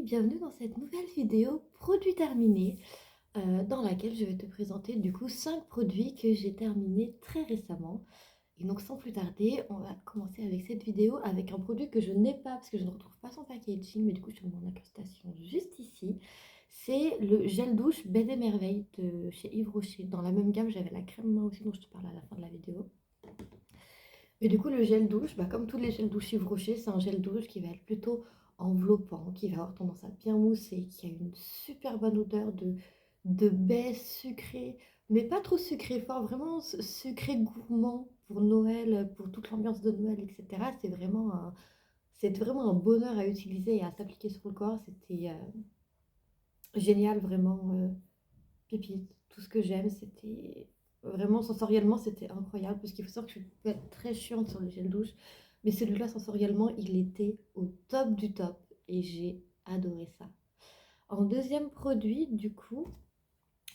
bienvenue dans cette nouvelle vidéo produit terminé, dans laquelle je vais te présenter du coup 5 produits que j'ai terminés très récemment. Et donc sans plus tarder, on va commencer avec cette vidéo avec un produit que je n'ai pas parce que je ne retrouve pas son packaging, mais du coup je te montre mon incrustation juste ici. C'est le gel douche Bed et Merveille de chez Yves Rocher. Dans la même gamme, j'avais la crème main aussi dont je te parle à la fin de la vidéo. Et du coup, le gel douche, comme tous les gels douche Yves Rocher, c'est un gel douche qui va être plutôt enveloppant, qui va avoir tendance à bien mousser, qui a une super bonne odeur de baie sucrée, mais pas trop sucré fort, vraiment sucré gourmand pour Noël, pour toute l'ambiance de Noël, etc. C'est vraiment un bonheur à utiliser et à s'appliquer sur le corps. C'était génial, vraiment. Pépite, tout ce que j'aime, c'était vraiment sensoriellement, c'était incroyable parce qu'il faut savoir que je peux être très chiante sur le gel douche, mais celui-là sensoriellement, il était au top du top et j'ai adoré ça. En deuxième produit, du coup,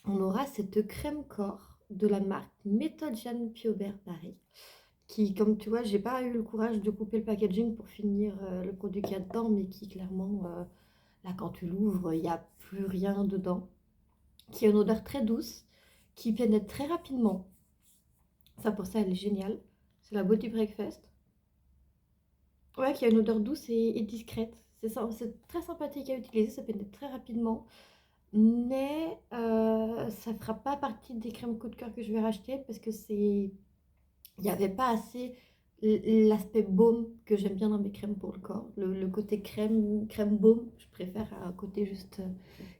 on aura cette crème corps de la marque Méthode Jeanne Piaubert Paris, qui, comme tu vois, j'ai pas eu le courage de couper le packaging pour finir le produit qu'il y a dedans, mais qui clairement, là, quand tu l'ouvres, il n'y a plus rien dedans, qui a une odeur très douce, qui pénètre très rapidement. Ça, pour ça, elle est géniale. C'est la Body Breakfast. Ouais, qui a une odeur douce et discrète. C'est très sympathique à utiliser, ça pénètre très rapidement. Mais ça ne fera pas partie des crèmes coup de cœur que je vais racheter parce que c'est... Il n'y avait pas assez l'aspect baume que j'aime bien dans mes crèmes pour le corps. Le côté crème baume, je préfère à un côté juste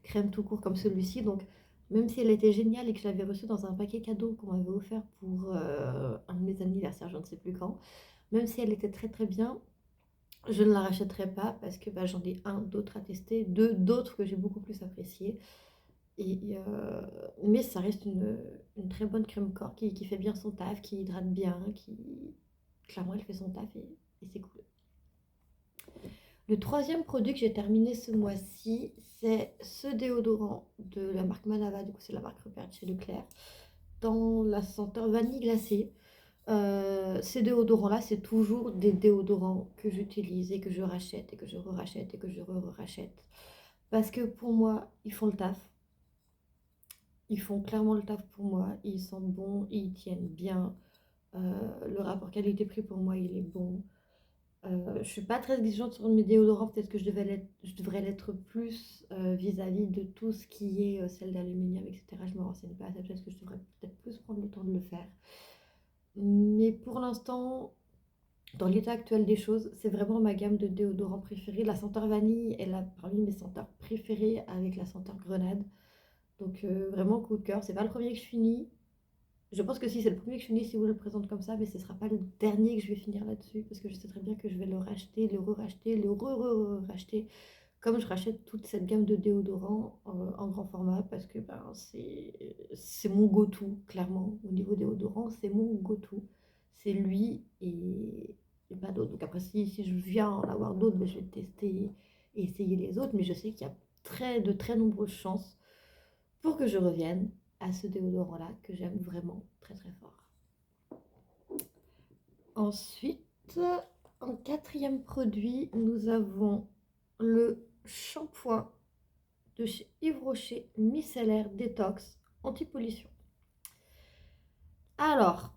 crème tout court comme celui-ci. Donc, même si elle était géniale et que je l'avais reçue dans un paquet cadeau qu'on m'avait offert pour un de mes anniversaires, je ne sais plus quand, même si elle était très très bien, je ne la rachèterai pas parce que j'en ai un d'autres à tester, deux d'autres que j'ai beaucoup plus appréciés. Mais ça reste une très bonne crème corps qui fait bien son taf, qui hydrate bien, qui... Clairement, elle fait son taf et c'est cool. Le troisième produit que j'ai terminé ce mois-ci, c'est ce déodorant de la marque Manava, du coup c'est la marque repère de chez Leclerc, dans la senteur vanille glacée. Ces déodorants-là, c'est toujours des déodorants que j'utilise et que je rachète et que je re-rachète et que je re-rachète. Parce que pour moi, ils font le taf. Ils font clairement le taf pour moi. Ils sentent bon, ils tiennent bien. Le rapport qualité-prix pour moi, il est bon. Je suis pas très exigeante sur mes déodorants. Peut-être que je devrais l'être plus vis-à-vis de tout ce qui est sel d'aluminium, etc. Je me renseigne pas assez. Peut-être que je devrais peut-être plus prendre le temps de le faire. Mais pour l'instant, dans l'état actuel des choses, c'est vraiment ma gamme de déodorants préférée. La senteur vanille est là parmi mes senteurs préférées avec la senteur grenade. Donc vraiment coup de cœur. C'est pas le premier que je finis. Je pense que si c'est le premier que je finis, si vous le présente comme ça, mais ce sera pas le dernier que je vais finir là-dessus parce que je sais très bien que je vais le racheter, le re-racheter, le re-re-racheter. Comme je rachète toute cette gamme de déodorants en grand format parce que c'est mon go-to, clairement. Au niveau déodorant, c'est mon go-to. C'est lui et pas d'autre. Donc après, si je viens en avoir d'autres, je vais tester et essayer les autres. Mais je sais qu'il y a de très nombreuses chances pour que je revienne à ce déodorant-là que j'aime vraiment très très fort. Ensuite, en quatrième produit, nous avons le shampoing de chez Yves Rocher micellaire détox anti-pollution. Alors,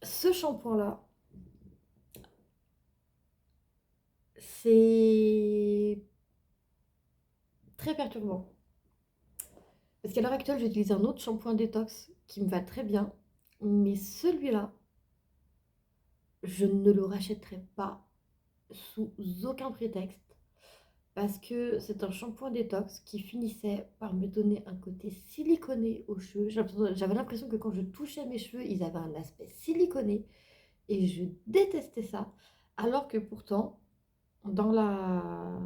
ce shampoing-là, c'est très perturbant. Parce qu'à l'heure actuelle, j'utilise un autre shampoing détox qui me va très bien. Mais celui-là, je ne le rachèterai pas sous aucun prétexte. Parce que c'est un shampoing détox qui finissait par me donner un côté siliconé aux cheveux. J'avais l'impression que quand je touchais mes cheveux, ils avaient un aspect siliconé et je détestais ça. Alors que pourtant, dans la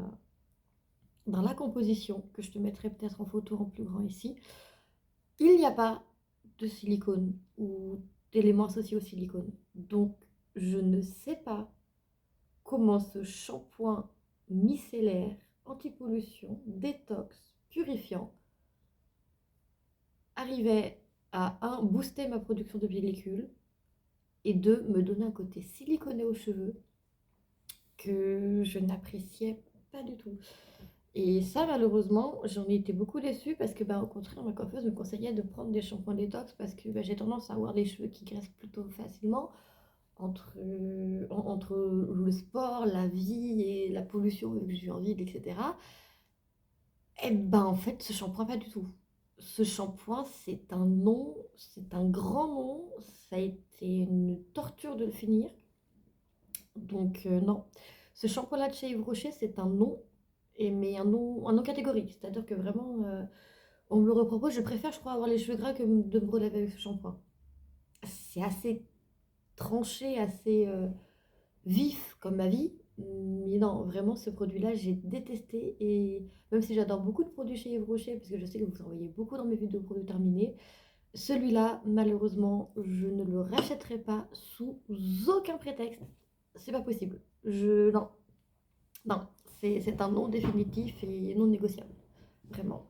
composition, que je te mettrai peut-être en photo en plus grand ici, il n'y a pas de silicone ou d'éléments associés au silicone. Donc, je ne sais pas comment ce shampoing micellaire, anti-pollution, détox, purifiant, arrivait à, un, booster ma production de pellicule, et deux, me donner un côté siliconé aux cheveux que je n'appréciais pas du tout. Et ça, malheureusement, j'en ai été beaucoup déçue parce que, bah, au contraire, ma coiffeuse me conseillait de prendre des shampoings détox parce que bah, j'ai tendance à avoir les cheveux qui graissent plutôt facilement entre le sport, la vie et la pollution, vu que je vis en ville, etc. Et ben en fait, ce shampoing, pas du tout. Ce shampoing, c'est un nom, c'est un grand nom. Ça a été une torture de le finir. Donc, non. Ce shampoing-là de chez Yves Rocher, c'est un nom, mais un nom catégorique. C'est-à-dire que vraiment, on me le repropose. Je préfère, je crois, avoir les cheveux gras que de me relaver avec ce shampoing. C'est assez tranché, assez vif comme ma vie. Mais non, vraiment, ce produit-là, j'ai détesté. Et même si j'adore beaucoup de produits chez Yves Rocher, parce que je sais que vous en voyez beaucoup dans mes vidéos produits terminés, celui-là, malheureusement, je ne le rachèterai pas sous aucun prétexte. C'est pas possible. Non, non, c'est un non définitif et non négociable. Vraiment.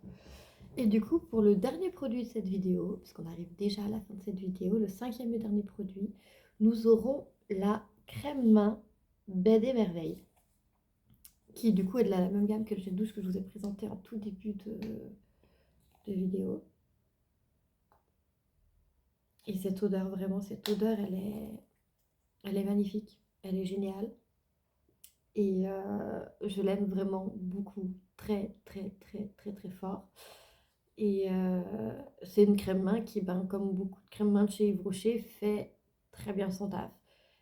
Et du coup, pour le dernier produit de cette vidéo, parce qu'on arrive déjà à la fin de cette vidéo, le cinquième et dernier produit, nous aurons la crème main Baie des Merveilles, qui du coup est de la même gamme que le gel douche que je vous ai présenté en tout début de vidéo. Et cette odeur, vraiment, cette odeur, elle est magnifique, elle est géniale. Et je l'aime vraiment beaucoup, très, très, très, très, très fort. Et c'est une crème main qui, ben, comme beaucoup de crème main de chez Yves Rocher, fait très bien son taf.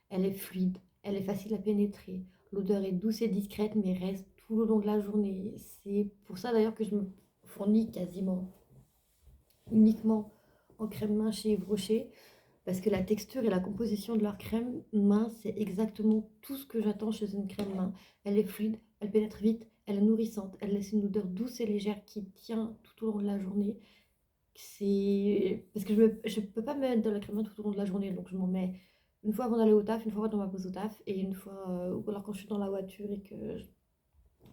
Elle est fluide, elle est facile à pénétrer. L'odeur est douce et discrète, mais reste tout le long de la journée. C'est pour ça d'ailleurs que je me fournis quasiment uniquement en crème main chez Yves Rocher, parce que la texture et la composition de leur crème main, c'est exactement tout ce que j'attends chez une crème main. Elle est fluide, elle pénètre vite, elle est nourrissante, elle laisse une odeur douce et légère qui tient tout au long de la journée. C'est parce que je peux pas me mettre de la crème main tout au long de la journée, donc je m'en mets une fois avant d'aller au taf, une fois dans ma pause au taf, et une fois, ou alors quand je suis dans la voiture et que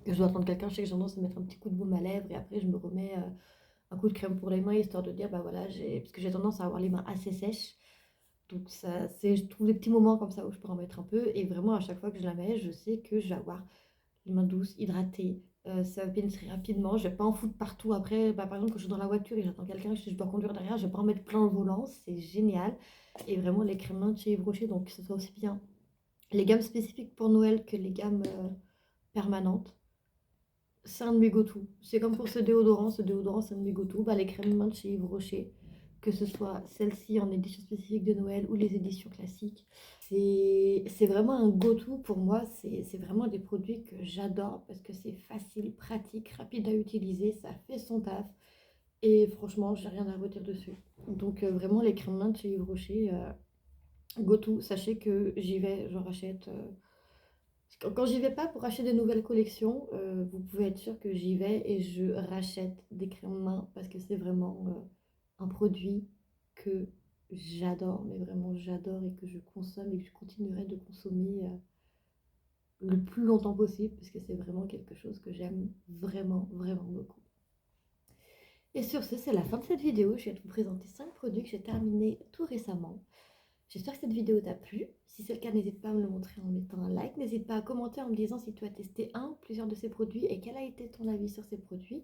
je dois attendre quelqu'un, je sais que j'ai tendance à mettre un petit coup de baume à lèvres, et après je me remets un coup de crème pour les mains, histoire de dire, bah voilà, parce que j'ai tendance à avoir les mains assez sèches. Donc ça, je trouve des petits moments comme ça où je peux en mettre un peu. Et vraiment, à chaque fois que je la mets, je sais que je vais avoir les mains douces, hydratées. Ça va pénétrer rapidement. Je vais pas en foutre partout. Après, bah, par exemple, quand je suis dans la voiture et j'attends quelqu'un, je dois conduire derrière, je vais pas en mettre plein le volant. C'est génial. Et vraiment, les crèmes mains de chez Yves Rocher, donc que ce soit aussi bien les gammes spécifiques pour Noël que les gammes permanentes. C'est un de mes go-to. C'est comme pour ce déodorant. Ce déodorant, c'est un de mes go-to. Bah, les crèmes main de chez Yves Rocher, que ce soit celle-ci en édition spécifique de Noël ou les éditions classiques. C'est vraiment un go-to pour moi. C'est vraiment des produits que j'adore parce que c'est facile, pratique, rapide à utiliser. Ça fait son taf. Et franchement, j'ai rien à redire dessus. Donc, vraiment, les crèmes main de chez Yves Rocher, go-to. Sachez que j'y vais, j'en rachète. Quand j'y vais pas pour acheter des nouvelles collections, vous pouvez être sûr que j'y vais et je rachète des crèmes main parce que c'est vraiment un produit que j'adore, mais vraiment j'adore et que je consomme et que je continuerai de consommer le plus longtemps possible parce que c'est vraiment quelque chose que j'aime vraiment, vraiment beaucoup. Et sur ce, c'est la fin de cette vidéo. Je viens de vous présenter 5 produits que j'ai terminés tout récemment. J'espère que cette vidéo t'a plu. Si c'est le cas, n'hésite pas à me le montrer en mettant un like. N'hésite pas à commenter en me disant si tu as testé un ou plusieurs de ces produits et quel a été ton avis sur ces produits.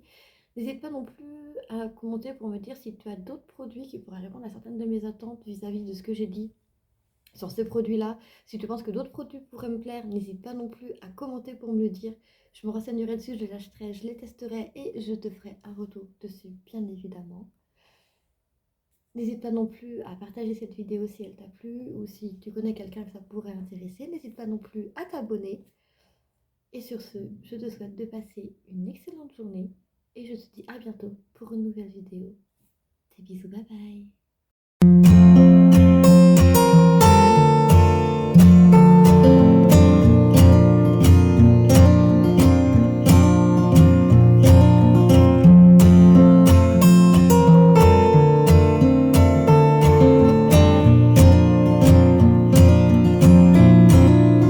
N'hésite pas non plus à commenter pour me dire si tu as d'autres produits qui pourraient répondre à certaines de mes attentes vis-à-vis de ce que j'ai dit sur ces produits-là. Si tu penses que d'autres produits pourraient me plaire, n'hésite pas non plus à commenter pour me le dire. Je me renseignerai dessus, je les achèterai, je les testerai et je te ferai un retour dessus, bien évidemment. N'hésite pas non plus à partager cette vidéo si elle t'a plu ou si tu connais quelqu'un que ça pourrait intéresser. N'hésite pas non plus à t'abonner. Et sur ce, je te souhaite de passer une excellente journée et je te dis à bientôt pour une nouvelle vidéo. Des bisous, bye bye.